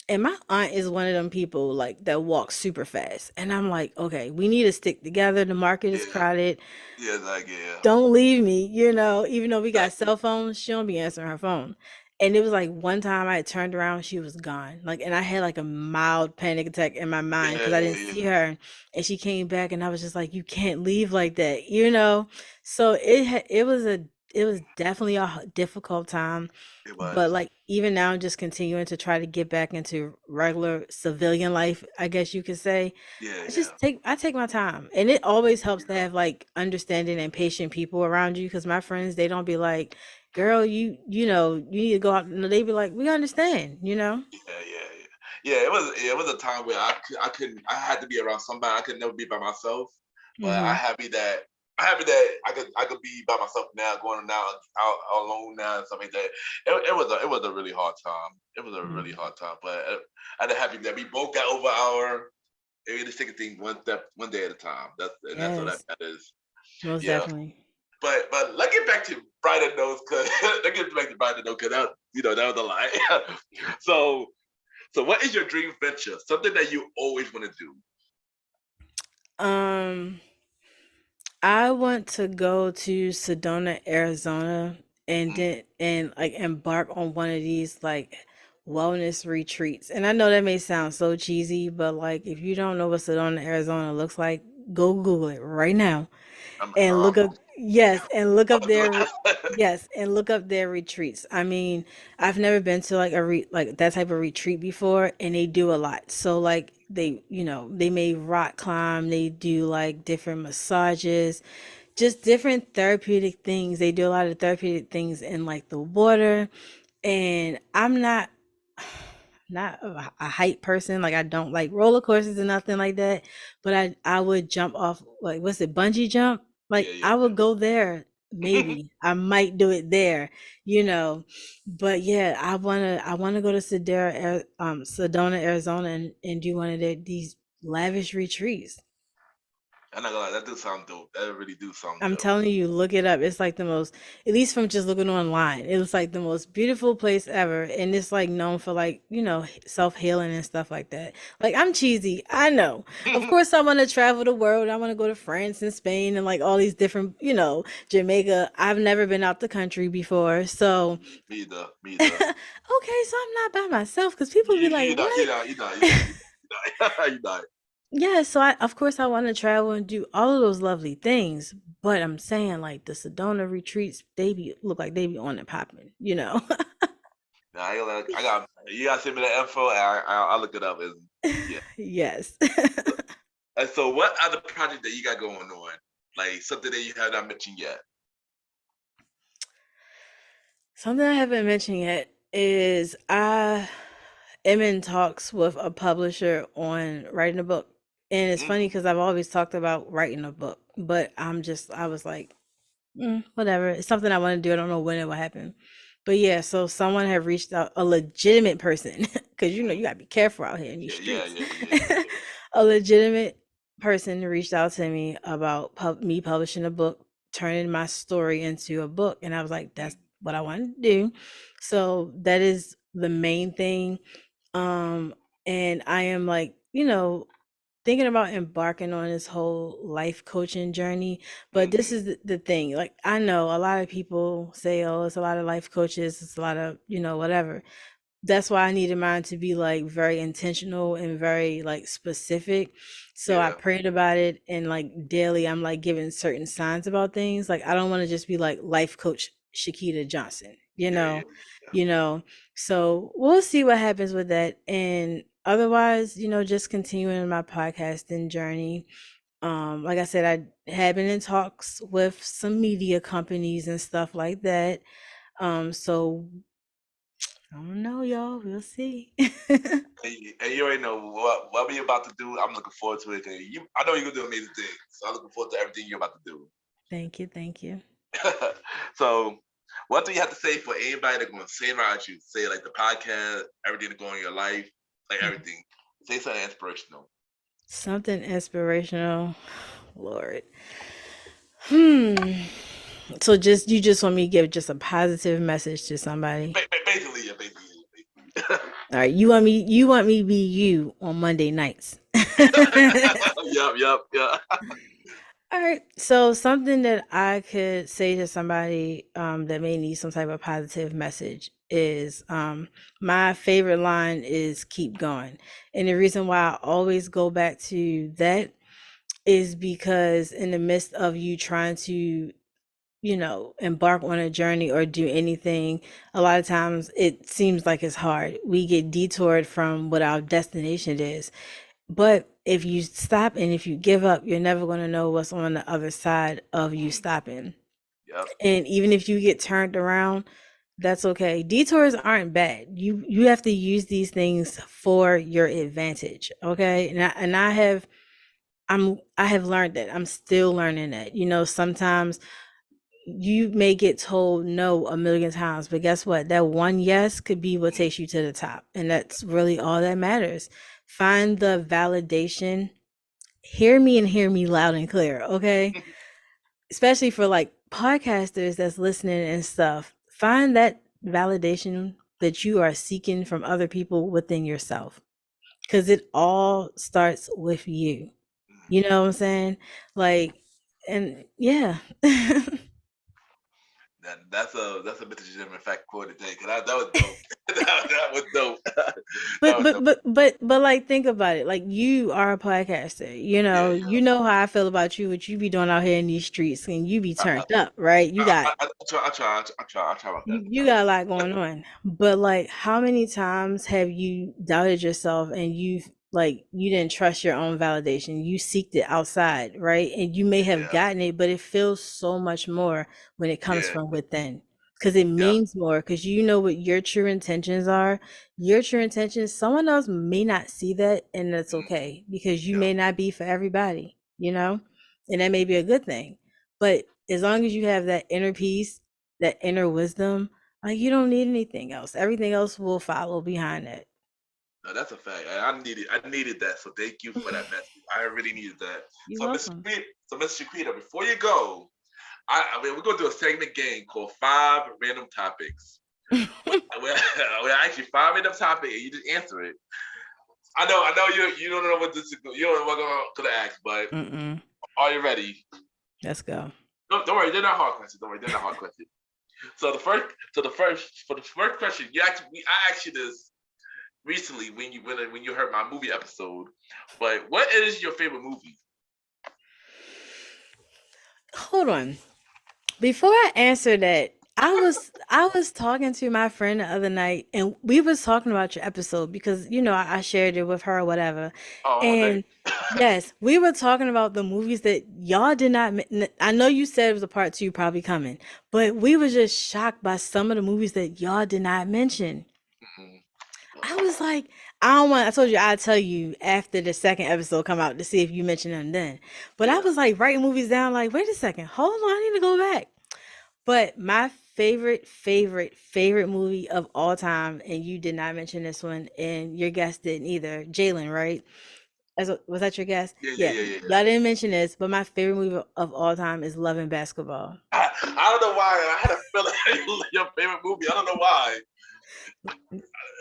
and my aunt is one of them people like that walks super fast. And I'm like, okay, we need to stick together. The market is yeah, crowded. yeah. Like yeah, Don't leave me, even though we got exactly. cell phones, she don't be answering her phone. And it was like one time I turned around, she was gone. Like, and I had like a mild panic attack in my mind Yeah, because I didn't yeah. see her. And she came back, and I was just like, you can't leave like that, you know? So it was definitely a difficult time. It But was. like even now, just continuing to try to get back into regular civilian life, I guess you could say. Yeah, I yeah, just take my time, and it always helps to yeah, have like understanding and patient people around you. Because my friends, they don't be like, "Girl, you need to go out." No, they be like, "We understand," you know. yeah, yeah, yeah. Yeah, it was a time where I couldn't I had to be around somebody. I could never be by myself. But I Hmm. happy that. I'm happy that I could be by myself now, going out alone now and stuff like that. It was a really hard time. It was a really Mm. hard time, but I'm happy that we both got over our. We just take things one step, one day at a time. That's what that Yes, matters. most Yeah, definitely. but let's get back to brighter notes, cause let's get back to brighter notes, cause that was a lie. so what is your dream venture? Something that you always want to do. Um, I want to go to Sedona, Arizona, and Mm, like embark on one of these like wellness retreats. And I know that may sound so cheesy, but like if you don't know what Sedona, Arizona looks like, go Google it right now and I'm look up, yes, and look up gonna do their, that. yes, and look up their retreats. I mean, I've never been to like like that type of retreat before, and they do a lot. So like they may rock climb, they do like different massages, just different therapeutic things. They do a lot of therapeutic things in like the water, and I'm not a height person. Like I don't like roller coasters and nothing like that. But I would jump off, like what's it, bungee jump? Yeah, Like yeah, I would go there. Maybe I might do it there, you know. But yeah, I wanna go to Sedona, Arizona, and do one of these lavish retreats. I'm not gonna lie, that do sound dope. That really do sound I'm dope. telling you, look it up. It's like the most, at least from just looking online, it was like the most beautiful place ever. And it's like known for like, self healing and stuff like that. Like, I'm cheesy. I know. Of course, I want to travel the world. I want to go to France and Spain and like all these different, Jamaica. I've never been out the country before. So, Me either. Me okay, either. so I'm not by myself because people You be like, you not you what? not you not you not you not you not. Yeah, so of course I want to travel and do all of those lovely things, but I'm saying like the Sedona retreats, they be look like they be on and popping. Nah, I got you gotta send me the info and I'll look it up and yeah. Yes. And so what other project that you got going on? Like something that you have not mentioned yet. Something I haven't mentioned yet is I am in talks with a publisher on writing a book. And it's funny Mm, because I've always talked about writing a book, but I was like, whatever. It's something I want to do. I don't know when it will happen. But yeah, so someone had reached out, a legitimate person, because mm. you gotta be careful out here in these Yeah, yeah, streets. yeah, yeah, yeah. A legitimate person reached out to me about me publishing a book, turning my story into a book, and I was like, Mm, that's what I want to do. So that is the main thing. Um, and I am like, thinking about embarking on this whole life coaching journey. But this mm-hmm. is the thing. Like, I know a lot of people say, oh, it's a lot of life coaches, it's a lot of, whatever. That's why I needed mine to be like very intentional and very like specific. So I Yeah, prayed about it, and like daily I'm like giving certain signs about things. Like I don't want to just be like life coach Chiquita Johnson, yeah, yeah, yeah. you know. So we'll see what happens with that. And otherwise, just continuing my podcasting journey. Like I said, I had been in talks with some media companies and stuff like that. So I don't know, y'all. We'll see. And you already know what we about to do. I'm looking forward to it. I know you're gonna do amazing things. So I'm looking forward to everything you're about to do. Thank you, thank you. So, what do you have to say for anybody that's going to say about you? Say like the podcast, everything that's going on in your life, like Mhm. everything. Say something inspirational. Something inspirational, Lord. Hmm. So you just want me to give just a positive message to somebody. Basically, yeah, basically. Yeah, All right, you want me to be you on Monday nights. yup, yup, yeah. All right. So something that I could say to somebody that may need some type of positive message is my favorite line is keep going. And the reason why I always go back to that is because in the midst of you trying to, embark on a journey or do anything, a lot of times it seems like it's hard. We get detoured from what our destination is. But if you stop and if you give up, you're never going to know what's on the other side of you Mm, stopping. yep. And even if you get turned around, that's okay. Detours aren't bad. You have to use these things for your advantage, okay? And I have I have learned that. I'm still learning that. Sometimes you may get told no a million times, but guess what? That one yes could be what Mm, takes you to the top. And that's really all that matters. Find the validation. Hear me and hear me loud and clear, okay? Especially for like podcasters that's listening and stuff. Find that validation that you are seeking from other people within yourself. Because it all starts with you. mm. You know what I'm saying? Like, and yeah. That's a Mr. Gentleman fact quote today. Cause that was dope. That was dope. That But was but dope. but but like think about it. Like you are a podcaster. Yeah, You yeah. know how I feel about you, what you be doing out here in these streets, and you be I, turned up, right? You got I try my best. I you try my got a lot going on. But like how many times have you doubted yourself and you didn't trust your own validation. You seeked it outside, right? And you may have best. gotten it, but it feels so much more when it Yeah, comes yeah, from within. Because it yeah. means more, because you know what your true intentions are. Your true intentions, someone else may not see that, and that's Mm, okay because you yeah. may not be for everybody. And that may be a good thing. But as long as you have that inner peace, that inner wisdom, like you don't need anything else. Everything else will follow behind it. No, that's a fact. I needed that. So thank you for that message. I really needed that. You're So Mr. welcome. Chiquita, before you go, I mean, we're gonna do a segment game called Five Random Topics. We ask you five random topics and you just answer it. I know you don't know what this is. You don't know what I'm gonna ask, but Mm-mm. are you ready? Let's go. Don't worry, they're not hard questions. Don't worry, they're not hard questions. For the first question, I asked you this recently when you heard my movie episode. But what is your favorite movie? Hold on. Before I answer that, I was talking to my friend the other night, and we was talking about your episode because I shared it with her or whatever. Oh, okay. And yes, we were talking about the movies that y'all did not. I know you said it was a part two probably coming, but we were just shocked by some of the movies that y'all did not mention. Mhm. I was like, I don't want. I told you I'd tell you after the second episode come out to see if you mention them then. But I Yeah. was like writing movies down. Like, wait a second, hold on, I need to go back. But my favorite movie of all time, and you did not mention this one, and your guest didn't either. Jalen, right? Was that your guess? Yeah, yeah, Yeah, yeah, yeah, yeah. y'all didn't mention this, but my favorite movie of all time is Love and Basketball. I don't know why. I had a feeling your favorite movie. I don't know why.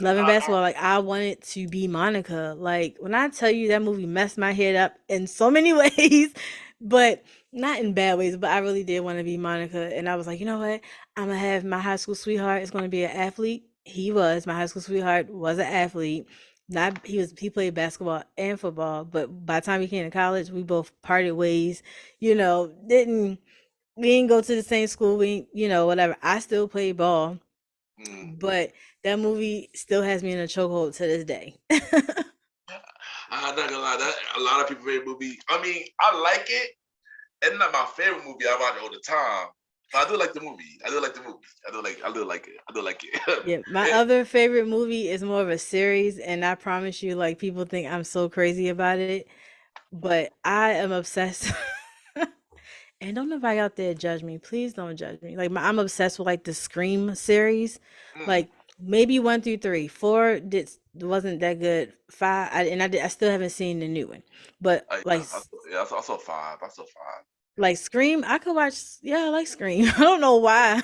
Love and I, Basketball, like I wanted to be Monica. Like when I tell you that movie messed my head up in so many ways, but not in bad ways, but I really did want to be Monica. And I was like, you know what? I'm gonna have my high school sweetheart is gonna be an athlete. My high school sweetheart was an athlete. Not he played basketball and football, but by the time he came to college, we both parted ways, didn't we didn't go to the same school, whatever. I still played ball, mm, but that movie still has me in a chokehold to this day. I'm not gonna lie. That a lot of people favorite movie. I mean, I like it. It's not my favorite movie. I watch it all the time. But I do like the movie. I do like the movie. I do like it. I do like it. Yeah, my It- other favorite movie is more of a series, and I promise you, like people think I'm so crazy about it, but I am obsessed. And don't nobody out there judge me. Please don't judge me. Like I'm obsessed with like the Scream series, mm, like maybe one through three. Four wasn't that good. Five, I still haven't seen the new one, but yeah, I saw five. I saw five. like Scream, I could watch. Yeah, I like Scream. I don't know why.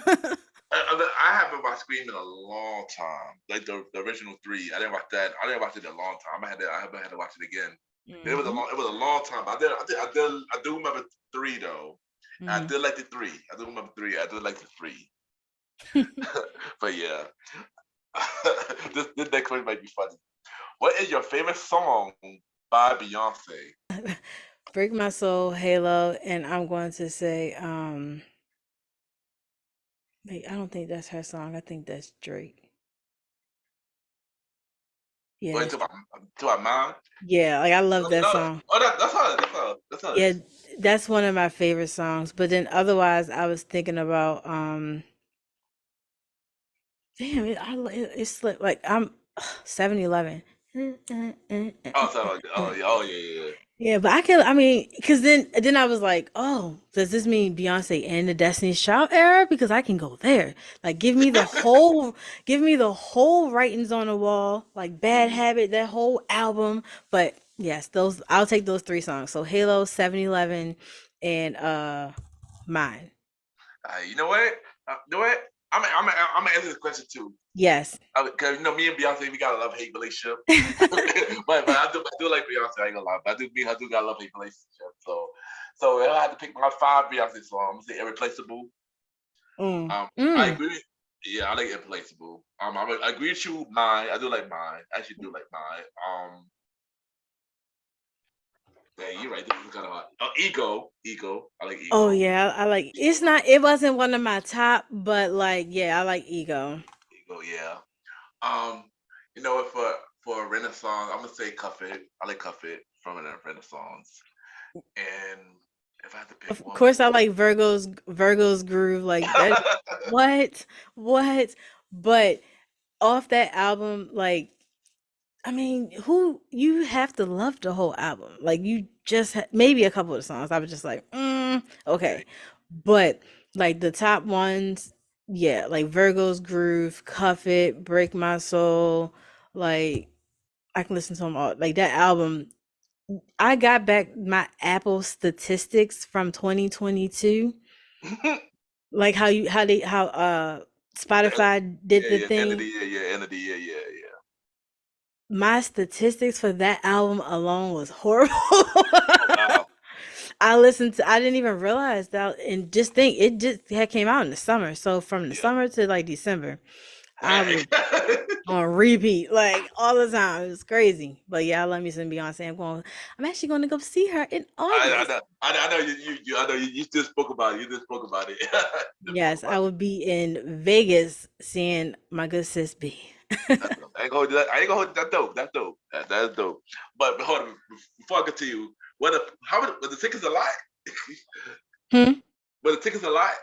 I haven't watched Scream in a long time. Like the original three. I didn't watch that. I didn't watch it in a long time. I haven't had to watch it again. Hmm. It was a long time. I do remember three though. I Hmm. did like the three. I do remember three. I did like the three. But yeah. This next one might be funny. What is your favorite song by Beyonce? Break My Soul, Halo, and I'm going to say, wait, I don't think that's her song. I think that's Drake. Yeah, Going that's Drake. to my mind? Yeah, like I love that No, song. oh, that's her. That's her. That's Yeah, hers. that's one of my favorite songs. But then otherwise, I was thinking about damn it, it's like I'm 7-Eleven. Oh, so, oh, yeah, oh, yeah, yeah. Yeah, but I mean, because then I was like, oh, does this mean Beyonce and the Destiny's Child era? Because I can go there. Like, give me the whole writings on the wall, like Bad Mhm. Habit, that whole album. But yes, those I'll take those three songs. So Halo, 7-Eleven, and Mine. You know what? You know what? I'm gonna answer this question too. Yes. Because me and Beyonce, we got a love hate relationship. But I do like Beyonce. I ain't gonna lie, but I do got a love hate relationship. So if I had to pick my five Beyonce songs, I'm gonna say Irreplaceable. Mm. I Mm. agree. Yeah, I like Irreplaceable. I agree with you. Mine, I do like Mine. I actually do like Mine. Yeah, you're right. This is kind of hard. Ego. I like Oh Ego. yeah, I like it's Ego. not it wasn't one of my top, but like yeah, I like Ego. Ego. Yeah. Um, for a Renaissance, I'm gonna say Cuff It. I like Cuff It from a Renaissance. And if I had to pick Of one course I more, like Virgo's groove like that. What? What? But off that album, like I mean, who you have to love the whole album. Like you just maybe a couple of songs. I was just like, yeah, okay. But like the top ones, yeah, like Virgo's Groove, Cuff It, Break My Soul, like I can listen to them all. Like that album, I got back my Apple statistics from 2022, like how Spotify did the end of the thing. year, yeah, end of the year, yeah. My statistics for that album alone was horrible. Oh wow, I didn't even realize that, and just think it just had came out in the summer. So from the yeah. summer to like December, I Dang. was on repeat like all the time. It was crazy. But yeah, I love me some Beyonce. I'm actually going to go see her in I August. know, I know I know you just spoke about it. You just spoke about it. You just spoke Yes, about I it. will be in Vegas seeing my good sis B. That's dope. I ain't gonna hold you that. I ain't gonna hold you. That's dope. That's dope. That's dope. But hold on, before I continue, how many? Were the tickets a lot? Hmm? Were the tickets a lot?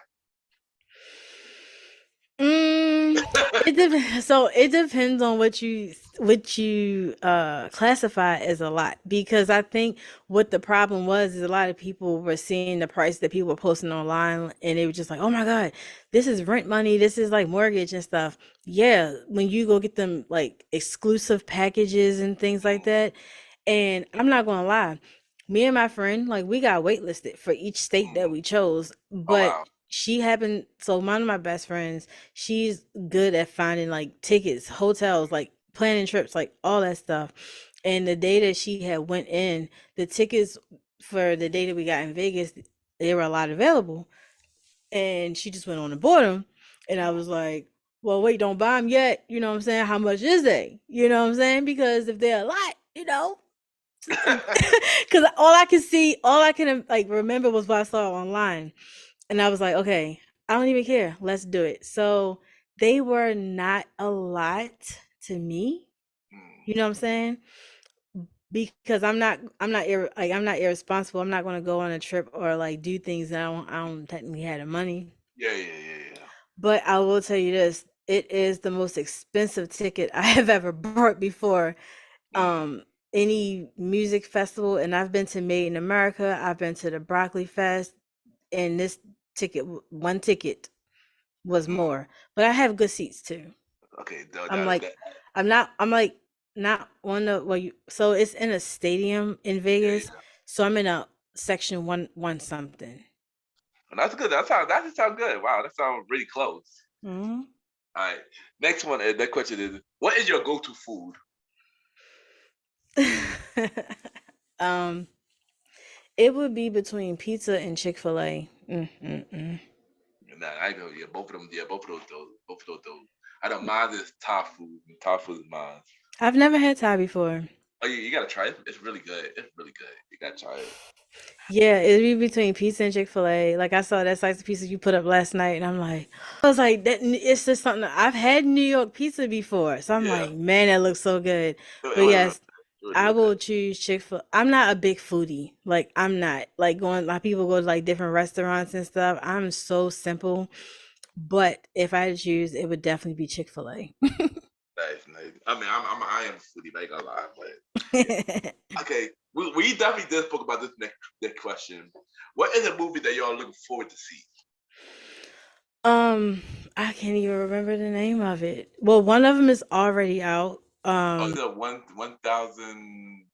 Mm, so it depends on what you classify as a lot, because I think what the problem was is a lot of people were seeing the price that people were posting online, and they were just like, "Oh my God, this is rent money, this is like mortgage and stuff." Yeah, when you go get them like exclusive packages and things like that, and I'm not gonna lie, me and my friend, like we got waitlisted for each state that we chose, Oh but wow. she happened, so one of my best friends, she's good at finding like tickets, hotels, like planning trips, like all that stuff. And the day that she had went in, the tickets for the day that we got in Vegas, there were a lot available. And she just went on and bought them. And I was like, well, wait, don't buy them yet. You know what I'm saying? How much is they? You know what I'm saying? Because if they're a lot, because all I can like remember was what I saw online. And I was like, okay, I don't even care. Let's do it. So they were not a lot to me. Mm, You know what I'm saying? Because I'm not irresponsible. I'm not going to go on a trip or like do things that I don't technically have the money. yeah. But I will tell you this, it is the most expensive ticket I have ever bought before. Mm, Um any music festival, and I've been to Made in America, I've been to the Broccoli Fest, and this one ticket was mm. more. But I have good seats too. Okay, I'm like I'm like not one of well you so it's in a stadium in Vegas. yeah. So I'm in a section one something. And that's good. That just sounds good. Wow, that sounds really close. Mhm. All right. Next one. That question is: what is your go-to food? um it would be between pizza and Chick-fil-A. Mm. Nah, I go. Yeah, both of them. Yeah, both of those. Both of those. I know mine is Thai food. Thai food is mine. I've never had Thai before. Oh, you gotta try it. It's really good. It's really good. You gotta try it. Yeah, it'd be between pizza and Chick-fil-A. Like I saw that slice of pizza you put up last night, and I'm like, I was like, that it's just something I've had New York pizza before, so I'm Yeah, like, man, that looks so good. it But was real, yes, it was I real good. will choose Chick-fil. I'm not a big foodie. Like I'm not like going. Like people go to like different restaurants and stuff. I'm so simple. But if I had to choose, it would definitely be Chick-fil-A. Nice. I mean, I am a foodie, I ain't gonna lie, but yeah. Okay, we definitely did spoke about this next question. What is a movie that y'all looking forward to see? Um, I can't even remember the name of it. Well, one of them is already out. Oh, the 1,000,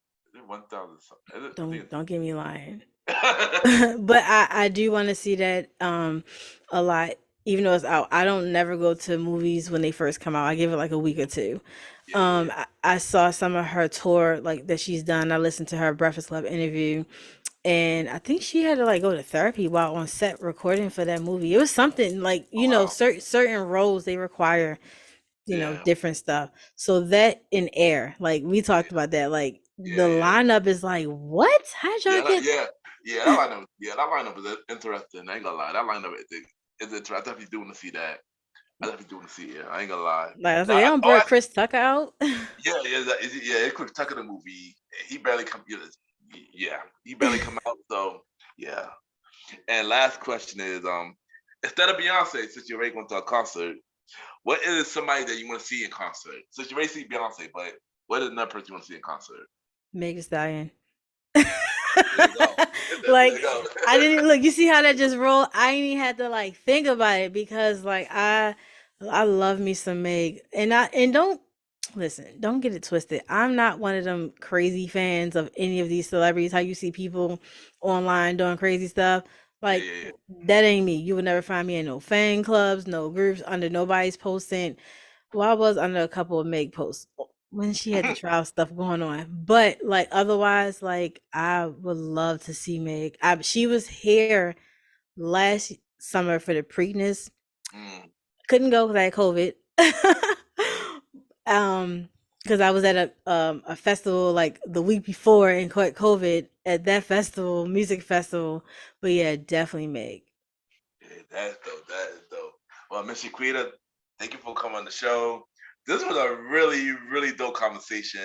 1,000 something. I think Don't get me lying. it's But I do want to see that a lot, even though it's out. I don't never go to movies when they first come out. I give it like a week or two. yeah. I saw some of her tour like that she's done. I listened to her Breakfast Club interview, and I think she had to like go to therapy while on set recording for that movie. It was something like, Oh wow. certain roles they require, Yeah, different stuff. So that in Air, like we yeah, talked about that, like the yeah. lineup is like, what? How'd y'all Yeah, get? yeah. That lineup is interesting. I ain't gonna lie. That lineup is interesting. I definitely do want to see that. I definitely do want to see it. I ain't gonna lie. Like I was like, they I, don't oh, brought Chris Tucker out. yeah. It's Quick Tucker the movie. He barely come. Yeah, he barely come out. So yeah. And last question is, instead of Beyonce, since you're already going to a concert, what is somebody that you want to see in concert? Since you already see Beyonce, but what is another person you want to see in concert? Meg Thee Stallion. There you go. There you Like go. I didn't look. You see how that just rolled? I ain't even had to like think about it because like I love me some Meg, and don't listen. Don't get it twisted. I'm not one of them crazy fans of any of these celebrities. How you see people online doing crazy stuff. Yeah, Like yeah, yeah. that ain't me. You would never find me in no fan clubs, no groups, under nobody's posting. Well, I was under a couple of Meg posts when she had the trial stuff going on. But like otherwise, like I would love to see Meg. She was here last summer for the Preakness. Mm. Couldn't go because I had COVID. Because I was at a festival like the week before and caught COVID at that festival, music festival. But yeah, definitely Meg. Yeah, that's dope. That is dope. Well, Miss Chiquita, thank you for coming on the show. This was a really, really dope conversation.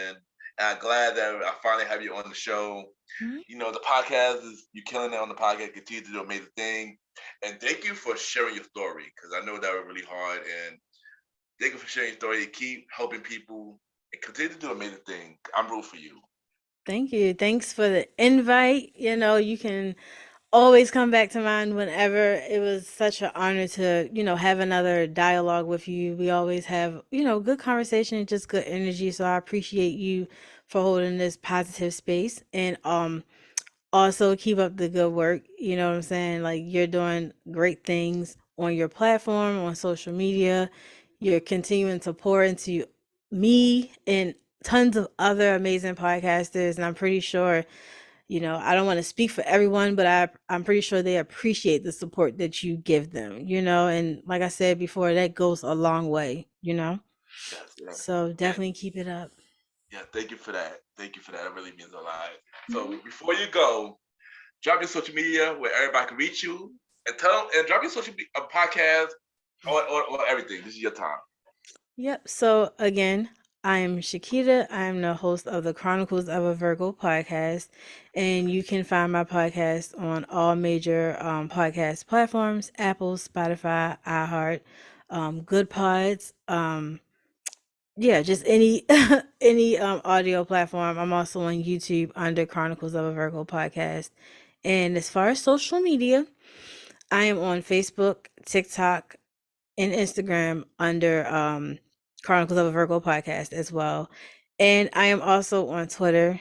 And I'm glad that I finally have you on the show. Mhm. You know, the podcast is you killing it on the podcast. Continue to do an amazing thing. And thank you for sharing your story because I know that was really hard. And thank you for sharing your story. Keep helping people and continue to do an amazing thing. I'm rooting for you. Thank you. Thanks for the invite. You can always come back to mind whenever. It was such an honor to, have another dialogue with you. We always have, good conversation and just good energy. So I appreciate you for holding this positive space. And also keep up the good work. You know what I'm saying? Like you're doing great things on your platform, on social media. You're continuing to pour into me and tons of other amazing podcasters. And I'm pretty sure, I don't want to speak for everyone, but I'm pretty sure they appreciate the support that you give them, and like I said before, that goes a long way. Yes. So And definitely keep it up. yeah, thank you for that. Thank you for that. That really means a lot. So Mhm. before you go, drop your social media where everybody can reach you and tell and drop your social media podcast or everything. This is your time. Yep. So again, I'm Chiquita. I'm the host of the Chronicles of a Virgo podcast, and you can find my podcast on all major podcast platforms: Apple, Spotify, iHeart, Good Pods. Yeah, just any any audio platform. I'm also on YouTube under Chronicles of a Virgo podcast. And as far as social media, I am on Facebook, TikTok, and Instagram under Chronicles of a Virgo podcast as well. And I am also on Twitter,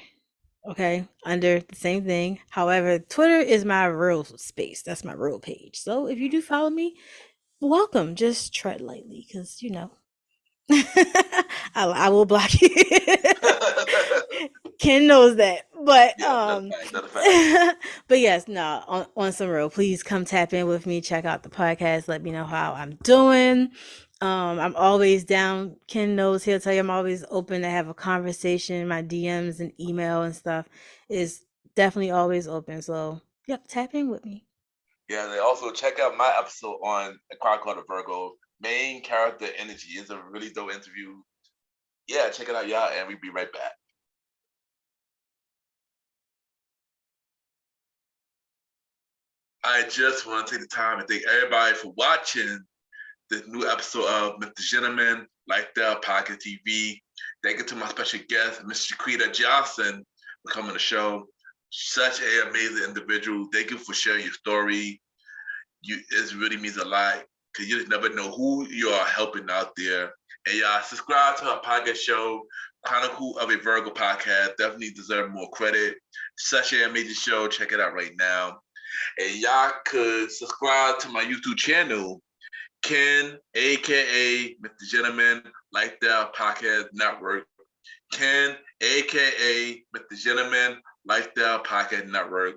okay, under the same thing. However, Twitter is my real space. That's my real page. So if you do follow me, welcome. Just tread lightly because I will block you. Ken knows that. But Yeah, that's a fact. That's a fact. but yes, no, on some real, please come tap in with me, check out the podcast, let me know how I'm doing. I'm always down. Ken knows, he'll tell you I'm always open to have a conversation. My DMs and email and stuff is definitely always open. So yep, tap in with me. Yeah, they also check out my episode on A Chronicle of Virgo. Main character energy is a really dope interview. Yeah, check it out, y'all, and we'll be right back. I just want to take the time and thank everybody for watching this new episode of MrGentleman. Lifestyle Pocket TV. Thank you to my special guest, Miss Chiquita Johnson, for coming to the show. Such an amazing individual. Thank you for sharing your story. It really means a lot because you just never know who you are helping out there. And y'all subscribe to our podcast show, Chronicles of a Virgo podcast. Definitely deserve more credit. Such an amazing show. Check it out right now. And y'all could subscribe to my YouTube channel, Ken, aka MrGentleman, Lifestyle Podcast Network. Ken, aka MrGentleman, Lifestyle Podcast Network.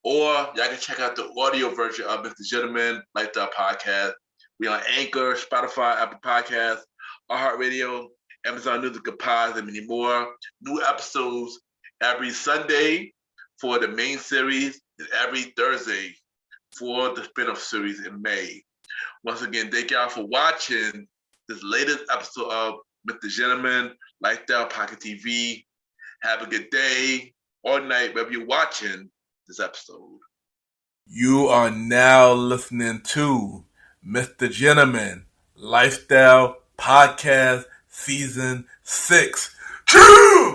Or y'all can check out the audio version of MrGentleman, Lifestyle Podcast. We on Anchor, Spotify, Apple Podcasts, iHeartRadio, Amazon Music, Pods, and many more. New episodes every Sunday for the main series and every Thursday for the spin-off series in May. Once again, thank y'all for watching this latest episode of MrGentleman, Lifestyle Pocket TV. Have a good day or night, wherever you're watching this episode. You are now listening to MrGentleman, Lifestyle Podcast Season 6. True!